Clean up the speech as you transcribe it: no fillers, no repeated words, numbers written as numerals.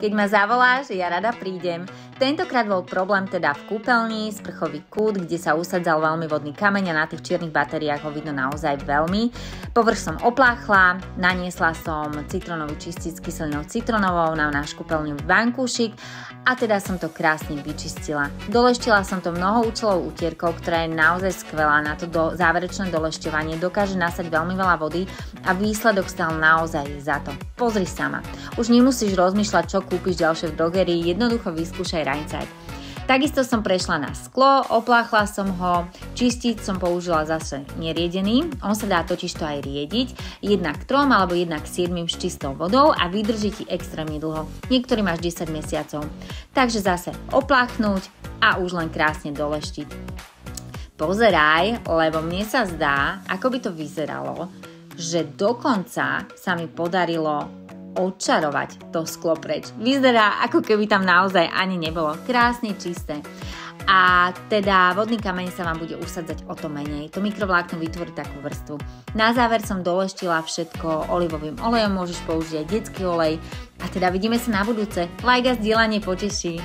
Keď ma zavoláš, ja rada prídem. Tentokrát bol problém teda v kúpeľni, sprchový kút, kde sa usadzal veľmi vodný kameň a na tých čiernych batériách ho vidno naozaj veľmi. Povrch som opláchla, naniesla som citrónový čistic s kyselinou citrónovou na náš kúpeľňový vankúšik a teda som to krásne vyčistila. Doleštila som to mnohoúčelovou utierkou, ktorá je naozaj skvelá na to záverečné dolešťovanie, dokáže nasať veľmi veľa vody a výsledok stal naozaj za to. Pozri sama. Už nemusíš rozmýšľať, čo kúpiš ďalšie v drogerii, jednoducho vyskúšaj Rheinzeit. Takisto som prešla na sklo, opláchla som ho, čistiť som použila zase neriedený, on sa dá totiž to aj riediť, jednak 3 alebo jednak 7 s čistou vodou a vydrží ti extrémne dlho, niektorým až 10 mesiacov. Takže zase opláchnuť a už len krásne doleštiť. Pozeraj, lebo mne sa zdá, ako by to vyzeralo, že dokonca sa mi podarilo odčarovať to sklo preč. Vyzerá, ako keby tam naozaj ani nebolo. Krásne čisté. A teda vodný kameň sa vám bude usadzať o to menej. To mikrovlákno vytvorí takú vrstvu. Na záver som doleštila všetko olivovým olejom, môžeš použiť aj detský olej. A teda vidíme sa na budúce. Like a zdieľanie poteší.